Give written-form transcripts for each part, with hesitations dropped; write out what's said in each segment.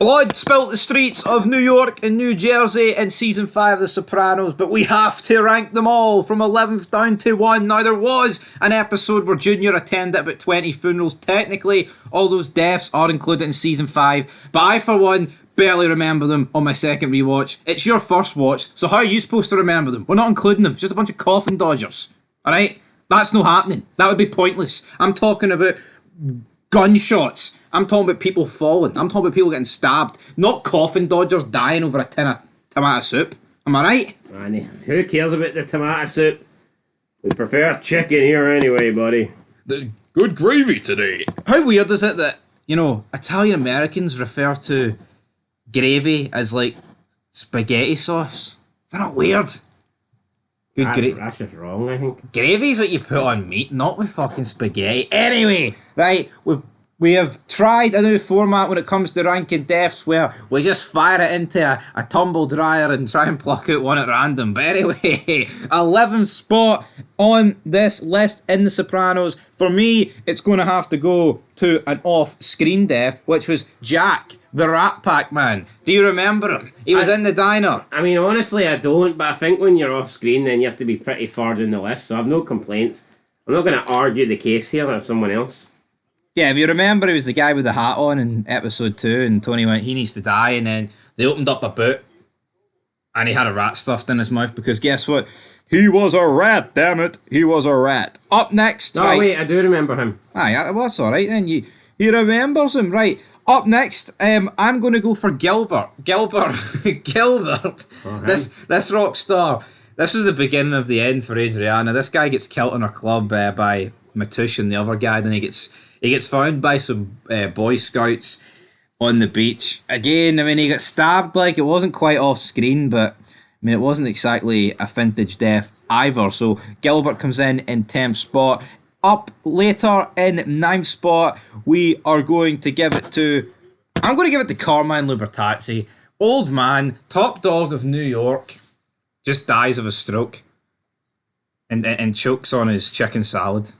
Blood spilt the streets of New York and New Jersey in season 5 of The Sopranos, but we have to rank them all from 11th down to 1. Now, there was an episode where Junior attended about 20 funerals. Technically, all those deaths are included in season 5, but I, for one, barely remember them on my second rewatch. It's your first watch, so how are you supposed to remember them? We're not including them, it's just a bunch of coffin dodgers. Alright? That's not happening. That would be pointless. I'm talking about gunshots. I'm talking about people falling. I'm talking about people getting stabbed. Not coffin dodgers dying over a tin of tomato soup. Am I right? Man, who cares about the tomato soup? We prefer chicken here anyway, buddy. The good gravy today. How weird is it that, Italian Americans refer to gravy as like spaghetti sauce? Is that not weird? That's just wrong, I think. Gravy's what you put on meat, not with fucking spaghetti. Anyway, right, we have tried a new format when it comes to ranking deaths where we just fire it into a tumble dryer and try and pluck out one at random. But anyway, 11th spot on this list in The Sopranos. For me, it's going to have to go to an off-screen death, which was Jack, the Rat Pack man. Do you remember him? He was in the diner. I mean, honestly, I don't, but I think when you're off screen, then you have to be pretty far down the list, so I've no complaints. I'm not going to argue the case here with someone else. Yeah, if you remember, he was the guy with the hat on in episode 2, and Tony went, he needs to die, and then they opened up a boot, and he had a rat stuffed in his mouth, because guess what? He was a rat, damn it. He was a rat. Up next, Oh, right. wait, I do remember him. Yeah, well, that's alright then. He remembers him, right. Up next, I'm going to go for Gilbert. Gilbert. Oh, This rock star. This was the beginning of the end for Adriana. This guy gets killed in her club by Matush and the other guy. Then he gets found by some Boy Scouts on the beach. Again, I mean, he got stabbed. Like, it wasn't quite off screen, but I mean, it wasn't exactly a vintage death either. So Gilbert comes in 10th spot. Up later in 9th spot, we are going to give it to... I'm going to give it to Carmine Lubertazzi. Old man, top dog of New York, just dies of a stroke and chokes on his chicken salad.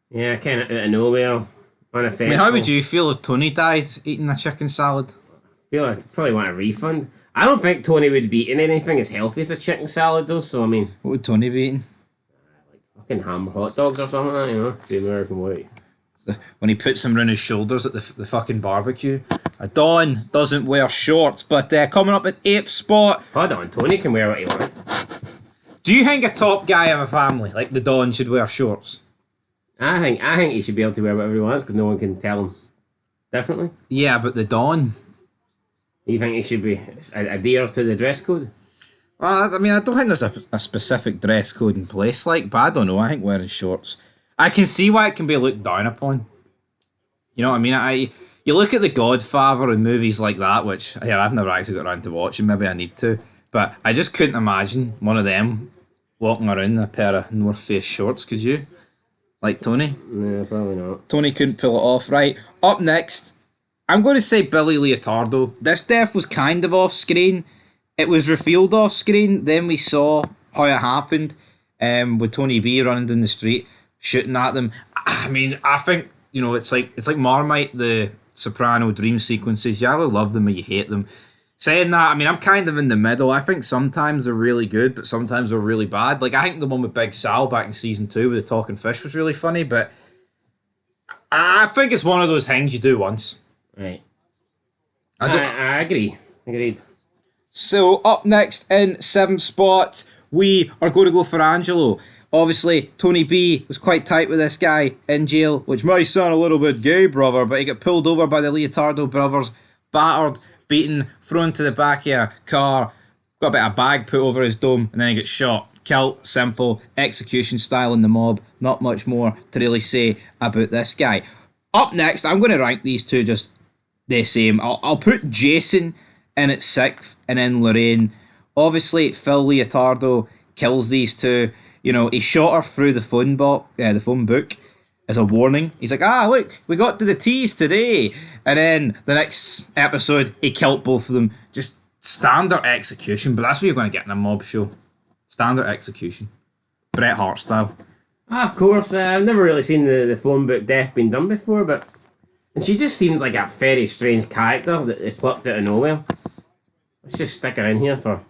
Yeah, kind of out of nowhere. Unaffected. I mean, how would you feel if Tony died eating a chicken salad? I feel like I'd probably want a refund. I don't think Tony would be eating anything as healthy as a chicken salad, though, so I mean... What would Tony be eating? Fucking ham hot dogs or something like that, It's the American way. When he puts them around his shoulders at the fucking barbecue. Don doesn't wear shorts, but coming up at 8th spot... Hold on, Tony can wear what he wants. Do you think a top guy of a family, like the Don, should wear shorts? I think he should be able to wear whatever he wants because no one can tell him differently. Yeah, but the Don... You think he should be adhere to the dress code? Well, I mean, I don't think there's a specific dress code in place, but I don't know. I think wearing shorts... I can see why it can be looked down upon. You know what I mean? You look at The Godfather and movies like that, which I've never actually got around to watching. Maybe I need to. But I just couldn't imagine one of them walking around in a pair of North Face shorts, could you? Like Tony? No, probably not. Tony couldn't pull it off. Right, up next, I'm going to say Billy Leotardo. This death was kind of off screen. It was revealed off screen. Then we saw how it happened with Tony B running down the street, shooting at them. I mean, I think, it's like Marmite, the Soprano dream sequences. You either love them or you hate them. Saying that, I mean, I'm kind of in the middle. I think sometimes they're really good, but sometimes they're really bad. Like, I think the one with Big Sal back in season 2 with the talking fish was really funny, but I think it's one of those things you do once. Right. I agree. Agreed. So, up next in 7th spot, we are going to go for Angelo. Obviously, Tony B was quite tight with this guy in jail, which might sound a little bit gay, brother, but he got pulled over by the Leotardo brothers, battered, beaten, thrown to the back of a car, got a bit of bag put over his dome, and then he gets shot. Killed, simple, execution style in the mob. Not much more to really say about this guy. Up next, I'm going to rank these two just the same. I'll put Jason in at 6th, and then Lorraine. Obviously, Phil Leotardo kills these two. He shot her through the phone book as a warning. He's like, look, we got to the T's today. And then the next episode, he killed both of them. Just standard execution, but that's what you're going to get in a mob show. Standard execution. Bret Hart style. Of course, I've never really seen the phone book death being done before, but And she just seems like a very strange character that they plucked out of nowhere. Let's just stick her in here for.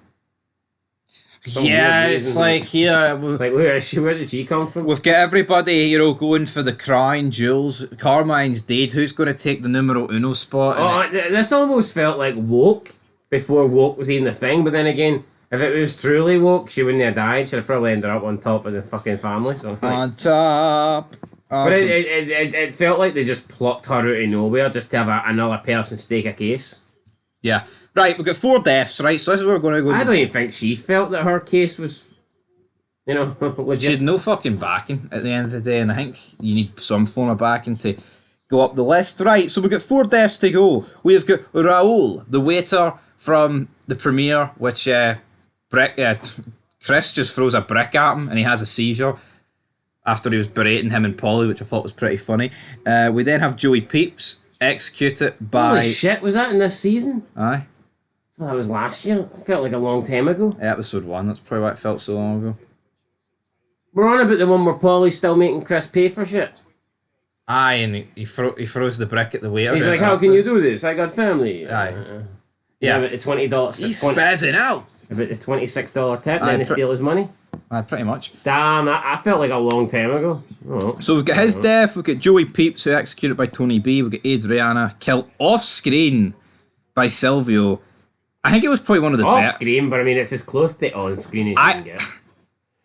Yeah, it's like here. Like, where is she? Where did she come from? We've got everybody, going for the crying Jules. Carmine's dead. Who's going to take the numero uno spot? Oh, this almost felt like woke before woke was even the thing. But then again, if it was truly woke, she wouldn't have died. She'd have probably ended up on top of the fucking family. So like, On top. but it felt like they just plucked her out of nowhere just to have another person stake a case. Yeah. Right, we've got 4 deaths, right? So this is where we're going to go. I don't even think she felt that her case was, legit. She had no fucking backing at the end of the day, and I think you need some form of backing to go up the list. Right, so we've got 4 deaths to go. We've got Raoul, the waiter from the premiere, which Chris just throws a brick at him and he has a seizure after he was berating him and Polly, which I thought was pretty funny. We then have Joey Peeps, executed by... Holy shit, was that in this season? Aye. That was last year. It felt like a long time ago. Episode 1, that's probably why it felt so long ago. We're on about the one where Polly's still making Chris pay for shit. Aye, and he throws the brick at the waiter. He's like, how can you do this? I got family. Aye. Yeah, about the $20. He's spazzing out. About the $26 tip, then they steal his money. Pretty much. Damn, I felt like a long time ago. Oh. So we've got his death, we've got Joey Peeps, who executed by Tony B, we've got Adriana, killed off screen by Silvio. I think it was probably one of the off best. screen, but I mean, it's as close to on screen as you can get.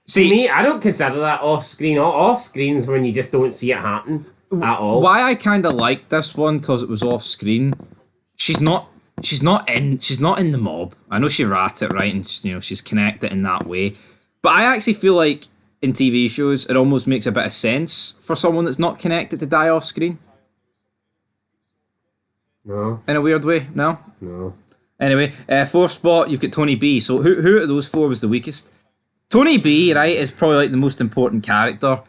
See, me, I don't consider that off screen. Off screen's when you just don't see it happen at all. Why I kind of like this one, because it was off screen. She's not in the mob. I know she rat it, right, and she's connected in that way. But I actually feel like in TV shows, it almost makes a bit of sense for someone that's not connected to die off screen. No. In a weird way, no. No. Anyway, 4th spot, you've got Tony B. So who out of those 4 was the weakest? Tony B, right, is probably like the most important character.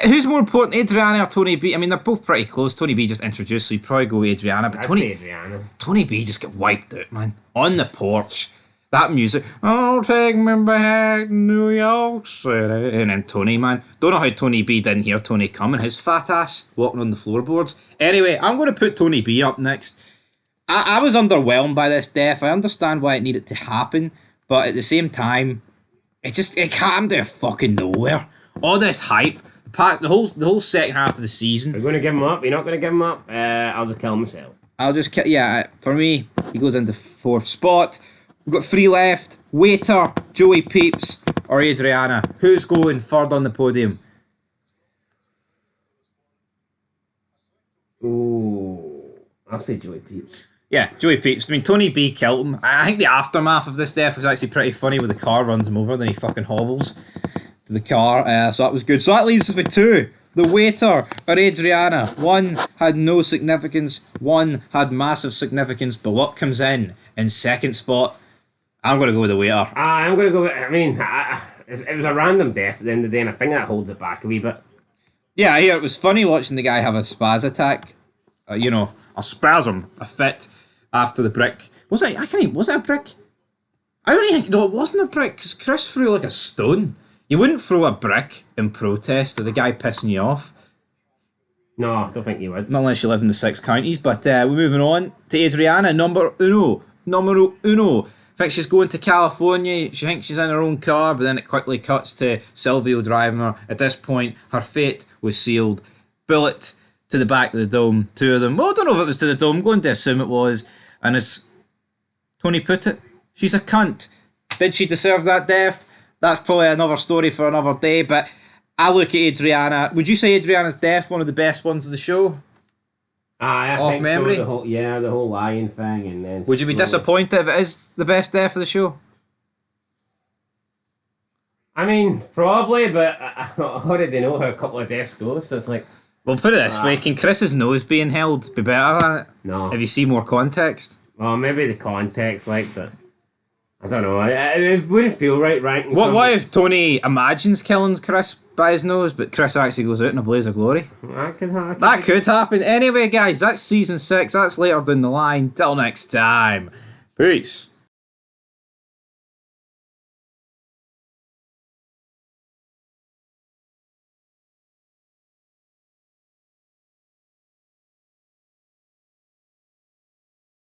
Who's more important, Adriana or Tony B? I mean, they're both pretty close. Tony B just introduced, so you probably go Adriana. But I'd say Adriana. Tony B just got wiped out, man. On the porch. That music. Oh, take me back to New York City. And then Tony, man. Don't know how Tony B didn't hear Tony come and his fat ass walking on the floorboards. Anyway, I'm going to put Tony B up next. I was underwhelmed by this death. I understand why it needed to happen, but at the same time, it came to fucking nowhere. All this hype, the whole second half of the season. We're going to give him up. You're not going to give him up. I'll just kill myself. For me, he goes into 4th spot. We've got 3 left. Waiter, Joey Peeps, or Adriana. Who's going 3rd on the podium? Ooh, I'll say Joey Peeps. Yeah, Joey Peeps. I mean, Tony B killed him. I think the aftermath of this death was actually pretty funny, with the car runs him over, then he fucking hobbles to the car. So that was good. So that leaves us with 2. The waiter or Adriana. 1 had no significance. 1 had massive significance. But what comes in 2nd spot? I'm going to go with the waiter. I'm going to go with... I mean, it was a random death at the end of the day, and I think that holds it back a wee bit. Yeah, I hear it was funny watching the guy have a spaz attack. A spasm, a fit after the brick. Was it a brick? I don't think... No, it wasn't a brick, because Chris threw like a stone. You wouldn't throw a brick in protest to the guy pissing you off. No, I don't think you would. Not unless you live in the 6 counties. But we're moving on to Adriana, numero uno. I think she's going to California. She thinks she's in her own car, but then it quickly cuts to Silvio driving her. At this point, her fate was sealed. Bullet to the back of the dome. 2 of them. Well, I don't know if it was to the dome. I'm going to assume it was. And as Tony put it, she's a cunt. Did she deserve that death? That's probably another story for another day, but I look at Adriana. Would you say Adriana's death one of the best ones of the show? I Off think memory? so. The whole lion thing, and then... Would you be disappointed if it is the best death of the show? I mean, probably, but I already know how a couple of deaths go, so it's like... Well, put it this way, can Chris's nose being held be better than it? No. If you see more context? Well, maybe the context, but... I don't know. It wouldn't feel right ranking. What if Tony imagines killing Chris by his nose, but Chris actually goes out in a blaze of glory? That could happen. Anyway, guys, that's season 6. That's later down the line. Till next time. Peace.